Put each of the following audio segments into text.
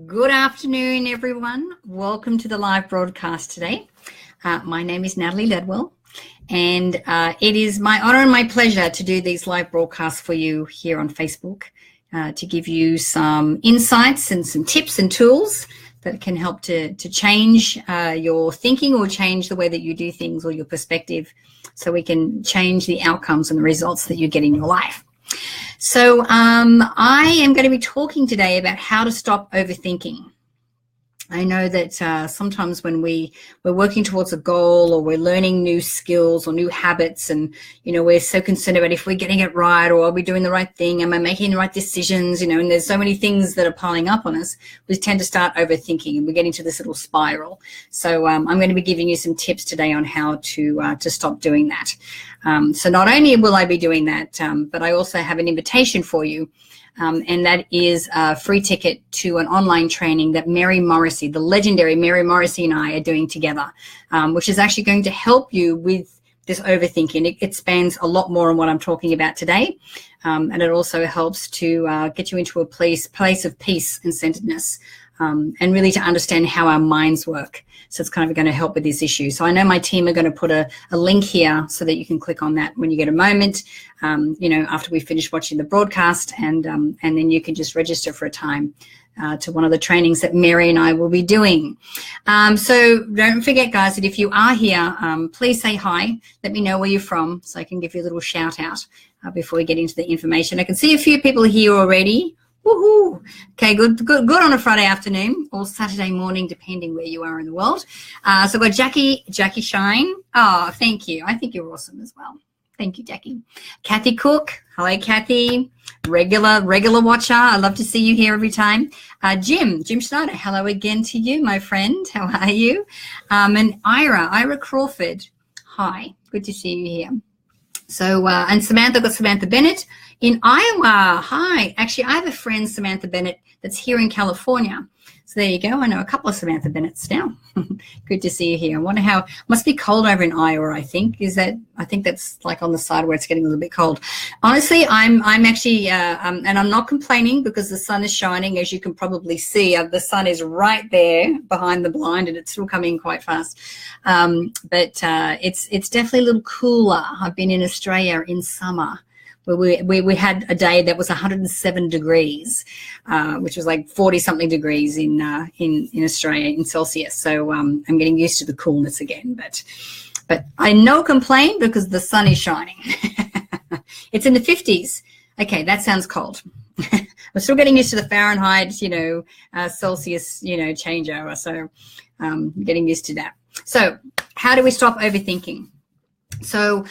Good afternoon, everyone. Welcome to the live broadcast today. My name is Natalie Ledwell, and it is my honor and my pleasure to do these live broadcasts for you here on Facebook to give you some insights and some tips and tools that can help to change your thinking or change the way that you do things or your perspective, so we can change the outcomes and the results that you get in your life. So I am going to be talking today about how to stop overthinking. I know that sometimes when we're working towards a goal, or we're learning new skills or new habits, and, we're so concerned about if we're getting it right, or are we doing the right thing? Am I making the right decisions? And there's so many things that are piling up on us. We tend to start overthinking, and we get into this little spiral. So I'm going to be giving you some tips today on how to stop doing that. So not only will I be doing that, but I also have an invitation for you. And that is a free ticket to an online training that Mary Morrissey, the legendary Mary Morrissey, and I are doing together, which is actually going to help you with this overthinking. It spans a lot more on what I'm talking about today, and it also helps to get you into a place of peace and centeredness, and really to understand how our minds work. So it's kind of going to help with this issue. So I know my team are going to put a link here so that you can click on that when you get a moment, after we finish watching the broadcast, and then you can just register for a time to one of the trainings that Mary and I will be doing. So don't forget, guys, that if you are here, please say hi. Let me know where you're from so I can give you a little shout out before we get into the information. I can see a few people here already. Woohoo! Okay, good on a Friday afternoon or Saturday morning, depending where you are in the world. So we've got Jackie Shine. Oh, thank you. I think you're awesome as well. Thank you, Jackie. Kathy Cook. Hello, Kathy. Regular watcher. I love to see you here every time. Jim Schneider. Hello again to you, my friend. How are you? And Ira Crawford. Hi. Good to see you here. So, and Samantha Bennett in Iowa. Hi. Actually, I have a friend, Samantha Bennett, that's here in California. So there you go. I know a couple of Samantha Bennetts now. Good to see you here. I wonder how, must be cold over in Iowa, I think. I think that's like on the side where it's getting a little bit cold. Honestly, I'm actually, and I'm not complaining because the sun is shining, as you can probably see. The sun is right there behind the blind, and it's still coming quite fast. But it's definitely a little cooler. I've been in Australia in summer, where we had a day that was 107 degrees, which was like 40-something degrees in Australia in Celsius. So I'm getting used to the coolness again. But I no complain because the sun is shining. It's in the 50s. Okay, that sounds cold. I'm still getting used to the Fahrenheit, Celsius, changeover. So getting used to that. So how do we stop overthinking? So,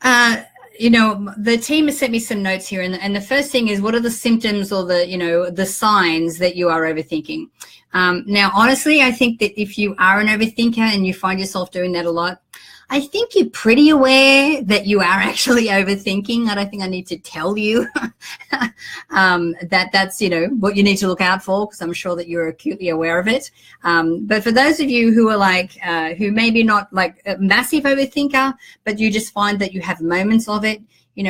the team has sent me some notes here, and the first thing is, what are the symptoms or the signs that you are overthinking? Now, honestly, I think that if you are an overthinker and you find yourself doing that a lot, I think you're pretty aware that you are actually overthinking. I don't think I need to tell you that that's, what you need to look out for, because I'm sure that you're acutely aware of it. But for those of you who are who maybe not like a massive overthinker, but you just find that you have moments of it,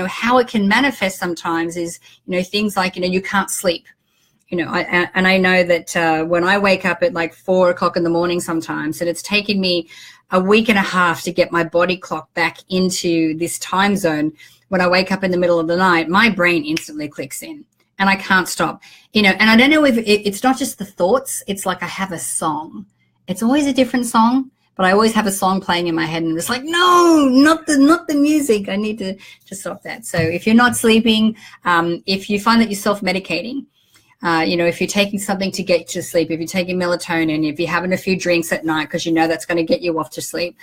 how it can manifest sometimes is, things like, you can't sleep. I know that when I wake up at like 4 o'clock in the morning sometimes, and it's taken me a week and a half to get my body clock back into this time zone. When I wake up in the middle of the night, my brain instantly clicks in and I can't stop, and I don't know if it's not just the thoughts. It's like I have a song. It's always a different song, but I always have a song playing in my head, and it's like, no, not the music. I need to stop that. So if you're not sleeping, if you find that you're self-medicating, if you're taking something to get to sleep, if you're taking melatonin, if you're having a few drinks at night because that's going to get you off to sleep,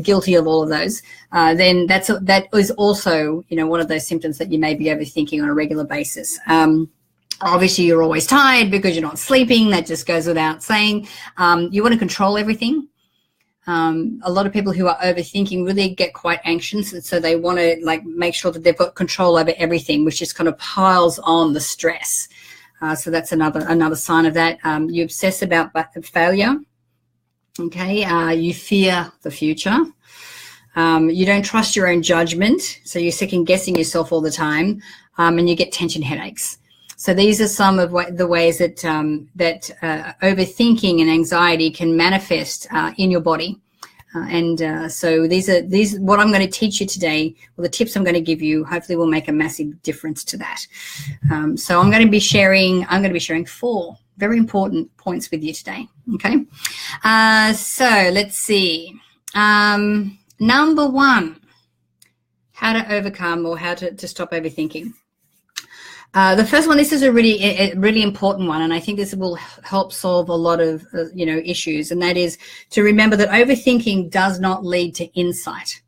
guilty of all of those, then that is also, one of those symptoms that you may be overthinking on a regular basis. Obviously, you're always tired because you're not sleeping. That just goes without saying. You want to control everything. A lot of people who are overthinking really get quite anxious, and so they want to make sure that they've got control over everything, which just kind of piles on the stress. So that's another sign of that. You obsess about failure. Okay. You fear the future. You don't trust your own judgment. So you're second guessing yourself all the time. And you get tension headaches. So these are some of the ways that overthinking and anxiety can manifest in your body. So these what I'm going to teach you today, or the tips I'm going to give you, hopefully will make a massive difference to that. So I'm going to be sharing 4 very important points with you today. Okay. So let's see. Number 1, how to overcome or how to stop overthinking. The first one, this is a really important one, and I think this will help solve a lot of issues, and that is to remember that overthinking does not lead to insight.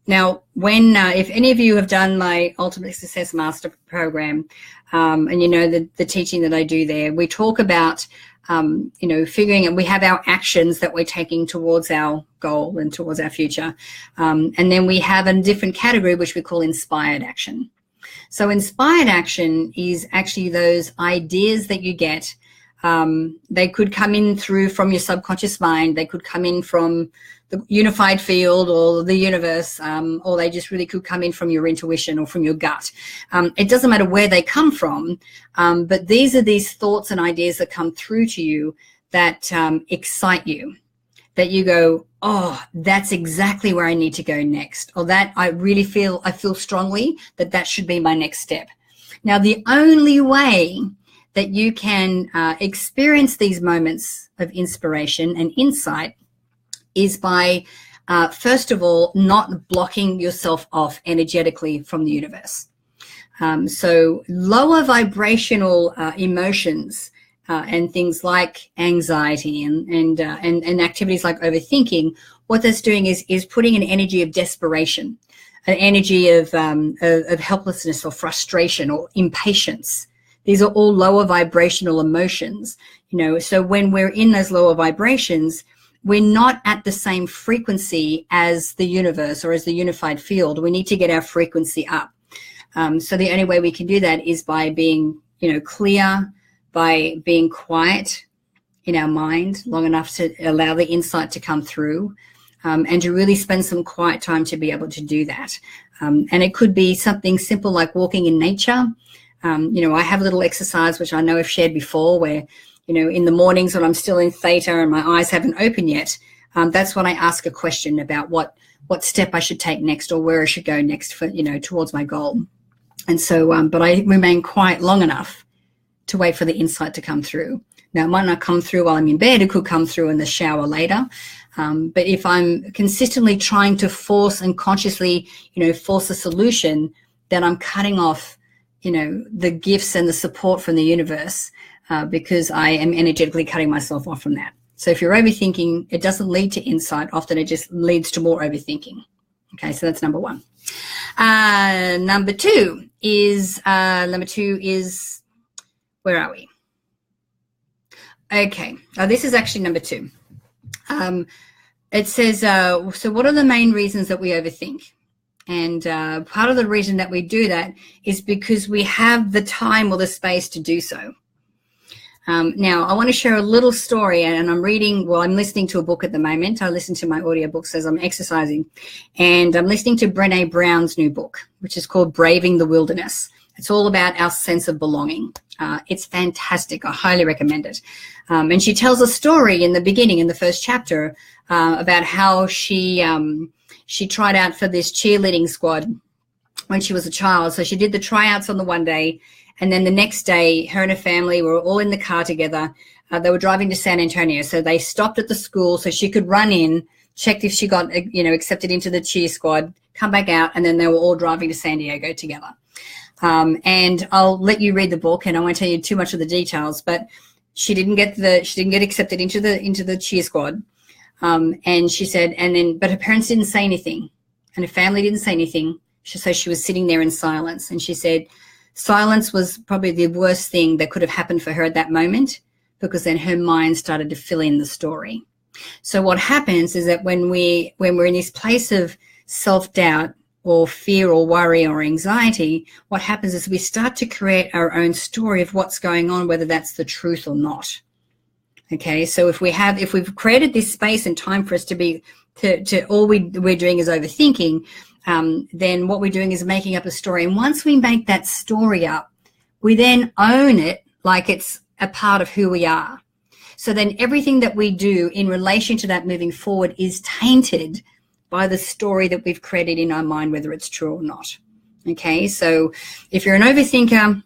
Now, when if any of you have done my Ultimate Success Master program, and you know the teaching that I do there, we talk about figuring out, we have our actions that we're taking towards our goal and towards our future, and then we have a different category which we call inspired action. So inspired action is actually those ideas that you get. They could come in from your subconscious mind. They could come in from the unified field or the universe, or they just really could come in from your intuition or from your gut. It doesn't matter where they come from, but these are these thoughts and ideas that come through to you that excite you, that you go, oh, that's exactly where I need to go next, or that I feel strongly that should be my next step. Now, the only way that you can experience these moments of inspiration and insight is by, first of all, not blocking yourself off energetically from the universe. So lower vibrational emotions and things like anxiety and activities like overthinking, what that's doing is putting an energy of desperation, an energy of helplessness or frustration or impatience. These are all lower vibrational emotions, so when we're in those lower vibrations, we're not at the same frequency as the universe or as the unified field. We need to get our frequency up. So the only way we can do that is by being, clear, by being quiet in our mind long enough to allow the insight to come through, and to really spend some quiet time to be able to do that. And it could be something simple like walking in nature. I have a little exercise, which I know I've shared before, where, in the mornings when I'm still in theta and my eyes haven't opened yet, that's when I ask a question about what step I should take next or where I should go next for, towards my goal. And so, but I remain quiet long enough to wait for the insight to come through. Now, it might not come through while I'm in bed. It could come through in the shower later. But if I'm consistently trying to force and consciously, force a solution, then I'm cutting off, the gifts and the support from the universe, because I am energetically cutting myself off from that. So if you're overthinking, it doesn't lead to insight. Often it just leads to more overthinking. Okay, so that's number 1. Number two is, where are we? Okay, this is actually number 2. It says, so what are the main reasons that we overthink? And part of the reason that we do that is because we have the time or the space to do so. Now, I want to share a little story, and I'm listening to a book at the moment. I listen to my audiobooks as I'm exercising, and I'm listening to Brené Brown's new book, which is called Braving the Wilderness. It's all about our sense of belonging. It's fantastic. I highly recommend it. And she tells a story in the beginning, in the first chapter, about how she tried out for this cheerleading squad when she was a child. So she did the tryouts on the one day, and then the next day, her and her family were all in the car together. They were driving to San Antonio. So they stopped at the school so she could run in, checked if she got, accepted into the cheer squad, come back out, and then they were all driving to San Diego together. And I'll let you read the book, and I won't tell you too much of the details, but she didn't get accepted into the cheer squad. And she said, but her parents didn't say anything, and her family didn't say anything. So she was sitting there in silence. And she said, silence was probably the worst thing that could have happened for her at that moment, because then her mind started to fill in the story. So what happens is that when we're in this place of self-doubt or fear or worry or anxiety, what happens is we start to create our own story of what's going on, whether that's the truth or not. Okay, so if we've created this space and time for us to all we're doing is overthinking, then what we're doing is making up a story. And once we make that story up, we then own it like it's a part of who we are. So then everything that we do in relation to that moving forward is tainted by the story that we've created in our mind, whether it's true or not. Okay, so if you're an overthinker,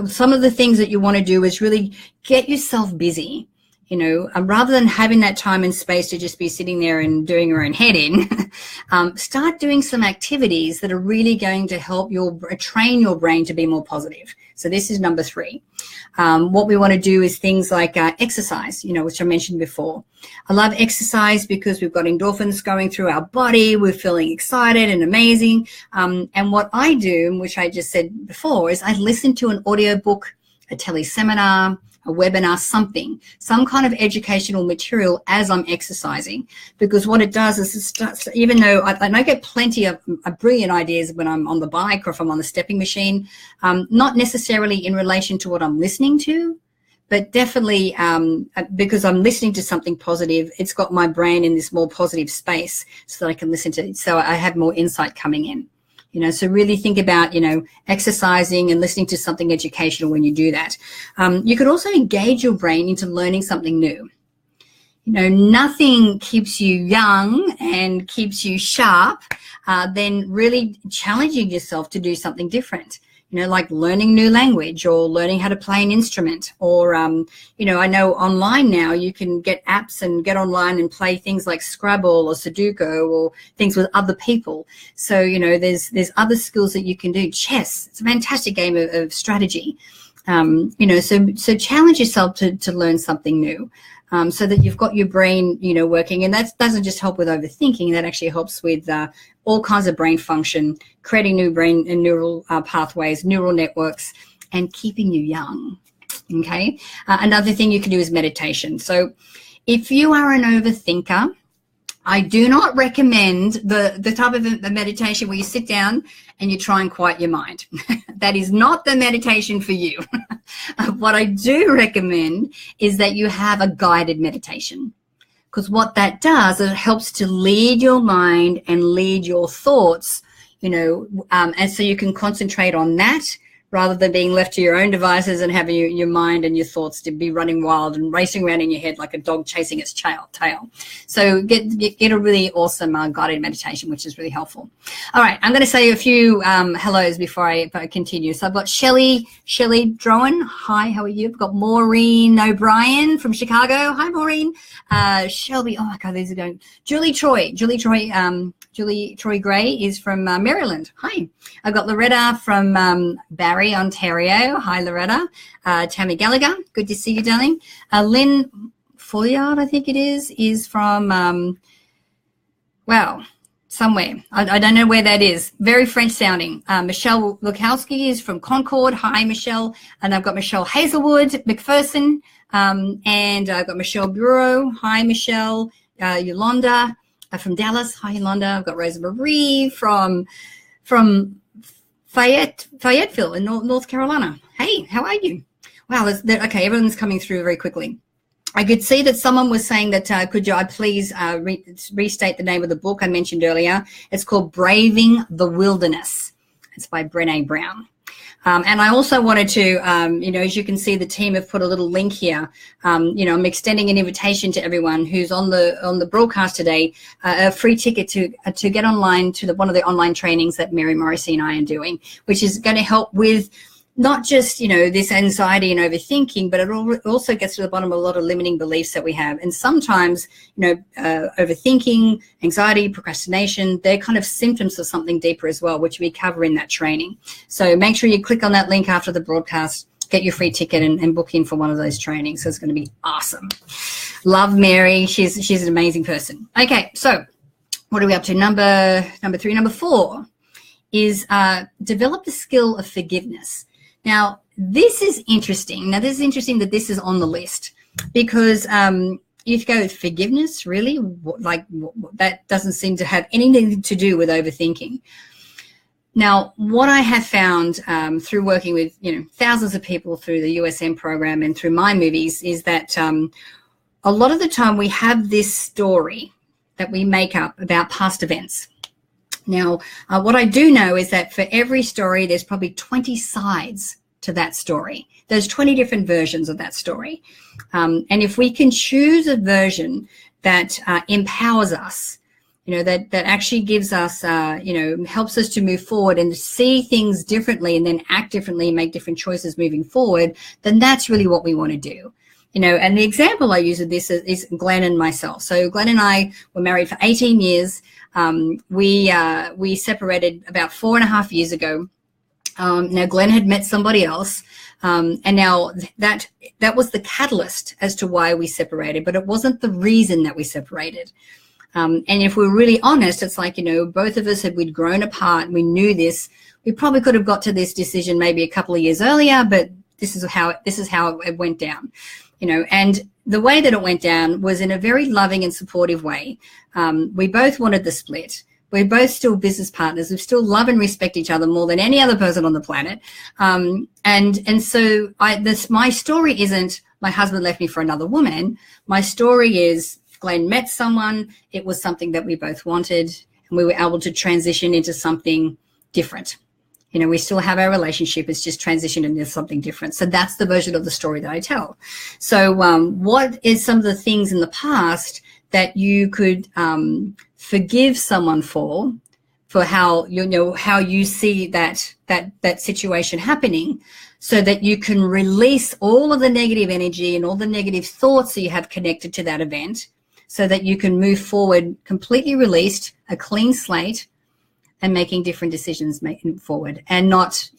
some of the things that you want to do is really get yourself busy. Rather than having that time and space to just be sitting there and doing your own head in, start doing some activities that are really going to help train your brain to be more positive. So this is number 3. What we want to do is things like exercise, which I mentioned before. I love exercise because we've got endorphins going through our body. We're feeling excited and amazing. And what I do, which I just said before, is I listen to an audiobook, a teleseminar, a webinar, some kind of educational material as I'm exercising, because what it does is it starts, even though I get plenty of brilliant ideas when I'm on the bike or if I'm on the stepping machine, not necessarily in relation to what I'm listening to, but definitely because I'm listening to something positive, it's got my brain in this more positive space so that I can listen to it. So I have more insight coming in. So really think about, exercising and listening to something educational when you do that. You could also engage your brain into learning something new. Nothing keeps you young and keeps you sharp than really challenging yourself to do something different. Like learning new language or learning how to play an instrument or, I know online now you can get apps and get online and play things like Scrabble or Sudoku or things with other people. So, there's other skills that you can do. Chess, it's a fantastic game of strategy. So challenge yourself to learn something new. So that you've got your brain, working. And that doesn't just help with overthinking. That actually helps with all kinds of brain function, creating new brain and neural pathways, neural networks, and keeping you young. Okay. Another thing you can do is meditation. So if you are an overthinker, I do not recommend the type of a meditation where you sit down and you try and quiet your mind. That is not the meditation for you. What I do recommend is that you have a guided meditation, because what that does, it helps to lead your mind and lead your thoughts, and so you can concentrate on that rather than being left to your own devices and having your mind and your thoughts to be running wild and racing around in your head like a dog chasing its tail. So get a really awesome guided meditation, which is really helpful. All right, I'm going to say a few hellos before I continue. So I've got Shelley Drowan. Hi, how are you? I've got Maureen O'Brien from Chicago. Hi, Maureen. Shelby. Oh my God, these are going. Julie Troy Gray is from Maryland. Hi. I've got Loretta from Barrie, Ontario. Hi, Loretta. Tammy Gallagher. Good to see you, darling. Lynn Foyard, I think it is from, somewhere. I don't know where that is. Very French sounding. Michelle Lukowski is from Concord. Hi, Michelle. And I've got Michelle Hazelwood McPherson. And I've got Michelle Bureau. Hi, Michelle. Yolanda from Dallas. Hi, Yolanda. I've got Rosa Marie from Fayetteville in North Carolina. Hey, how are you? Wow, okay, everyone's coming through very quickly. I could see that someone was saying that could I please restate the name of the book I mentioned earlier. It's called Braving the Wilderness. It's by Brené Brown. And I also wanted to, as you can see, the team have put a little link here. I'm extending an invitation to everyone who's on the broadcast today, a free ticket to get online to one of the online trainings that Mary Morrissey and I are doing, which is going to help with not just, this anxiety and overthinking, but it also gets to the bottom of a lot of limiting beliefs that we have. And sometimes, overthinking, anxiety, procrastination, they're kind of symptoms of something deeper as well, which we cover in that training. So make sure you click on that link after the broadcast, get your free ticket and book in for one of those trainings. So it's going to be awesome. Love Mary. She's an amazing person. Okay, so what are we up to? Number 3. Number 4 is develop the skill of forgiveness. Now, this is interesting. Now, this is interesting that this is on the list because if you go with forgiveness, really, that doesn't seem to have anything to do with overthinking. Now, what I have found through working with, thousands of people through the USM program and through my movies is that a lot of the time we have this story that we make up about past events. Now, what I do know is that for every story, there's probably 20 sides to that story. There's 20 different versions of that story. And if we can choose a version that empowers us, that actually gives us, helps us to move forward and see things differently and then act differently and make different choices moving forward, then that's really what we want to do. And the example I use of this is Glenn and myself. So Glenn and I were married for 18 years. We separated about 4.5 years ago. Now Glenn had met somebody else. And now that was the catalyst as to why we separated, but it wasn't the reason that we separated. And if we're really honest, it's like, both of us we'd grown apart and we knew this. We probably could have got to this decision maybe a couple of years earlier, but this is how it went down, and the way that it went down was in a very loving and supportive way. We both wanted the split. We're both still business partners. We still love and respect each other more than any other person on the planet. And so my story isn't my husband left me for another woman. My story is Glenn met someone. It was something that we both wanted, and we were able to transition into something different. We still have our relationship. It's just transitioned into something different. So that's the version of the story that I tell. So what is some of the things in the past that you could forgive someone for how you see that situation happening, so that you can release all of the negative energy and all the negative thoughts that you have connected to that event, so that you can move forward completely released, a clean slate, and making different decisions moving forward, and not,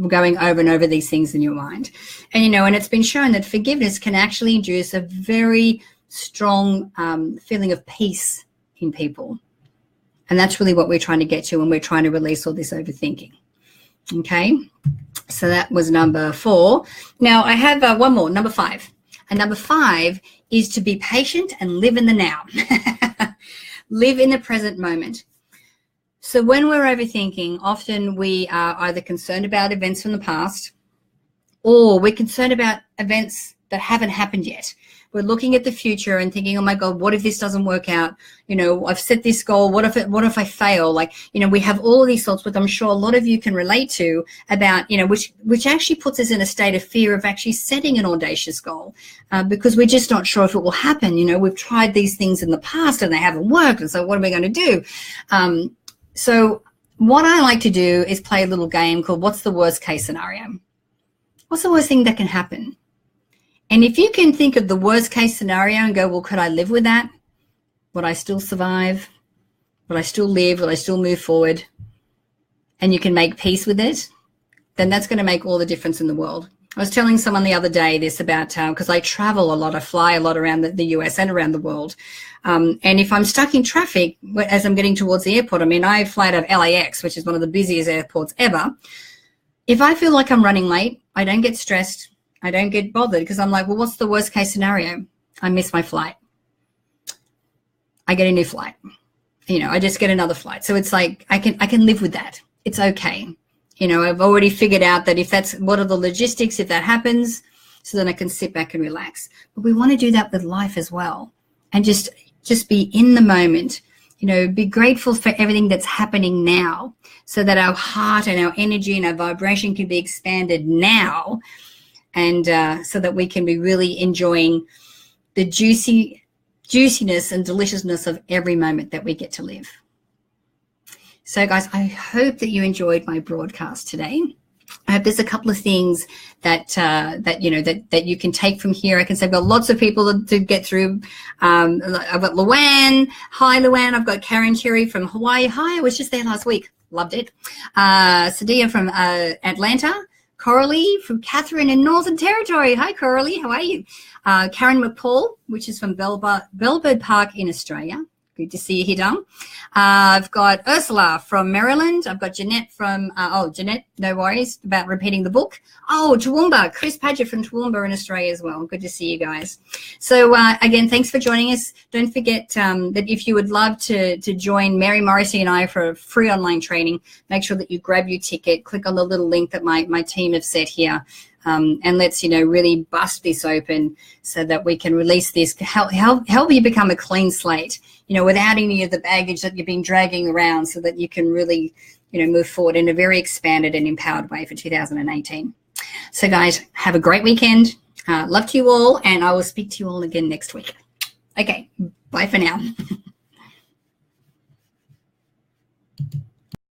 going over and over these things in your mind. And, and it's been shown that forgiveness can actually induce a very strong feeling of peace in people. And that's really what we're trying to get to when we're trying to release all this overthinking. Okay, so that was number 4. Now I have one more, number 5. And number 5 is to be patient and live in the now. Live in the present moment. So when we're overthinking, often we are either concerned about events from the past, or we're concerned about events that haven't happened yet. We're looking at the future and thinking, oh my God, what if this doesn't work out? I've set this goal. What if I fail? We have all of these thoughts, which I'm sure a lot of you can relate to, about, which actually puts us in a state of fear of actually setting an audacious goal, because we're just not sure if it will happen. We've tried these things in the past and they haven't worked. And so what are we going to do? So what I like to do is play a little game called What's the Worst Case Scenario? What's the worst thing that can happen? And if you can think of the worst case scenario and go, well, could I live with that? Would I still survive? Would I still live? Would I still move forward? And you can make peace with it, then that's going to make all the difference in the world. I was telling someone the other day this about, because I travel a lot, I fly a lot around the US and around the world. And if I'm stuck in traffic as I'm getting towards the airport, I fly out of LAX, which is one of the busiest airports ever. If I feel like I'm running late, I don't get stressed. I don't get bothered, because I'm like, well, what's the worst case scenario? I miss my flight. I get a new flight. I just get another flight. So it's like, I can live with that. It's okay. I've already figured out that what are the logistics if that happens, so then I can sit back and relax. But we want to do that with life as well, and just be in the moment. Be grateful for everything that's happening now, so that our heart and our energy and our vibration can be expanded now, and so that we can be really enjoying the juiciness and deliciousness of every moment that we get to live. So guys, I hope that you enjoyed my broadcast today. I hope there's a couple of things that you can take from here. I can say I've got lots of people to get through. I've got Luann. Hi, Luann. I've got Karen Cherry from Hawaii. Hi, I was just there last week. Loved it. Sadia from Atlanta. Coralie from Catherine in Northern Territory. Hi, Coralie. How are you? Karen McCall, which is from Bellbird Park in Australia. Good to see you here, Dom. I've got Ursula from Maryland. I've got Jeanette from, Jeanette no worries about repeating the book. Oh, Toowoomba, Chris Padgett from Toowoomba in Australia as well. Good to see you guys. So again, thanks for joining us. Don't forget that if you would love to join Mary Morrissey and I for a free online training, make sure that you grab your ticket, click on the little link that my team have set here. And let's, really bust this open so that we can release this, help you become a clean slate, without any of the baggage that you've been dragging around, so that you can really, move forward in a very expanded and empowered way for 2018. So guys, have a great weekend. Love to you all, and I will speak to you all again next week. Okay, bye for now.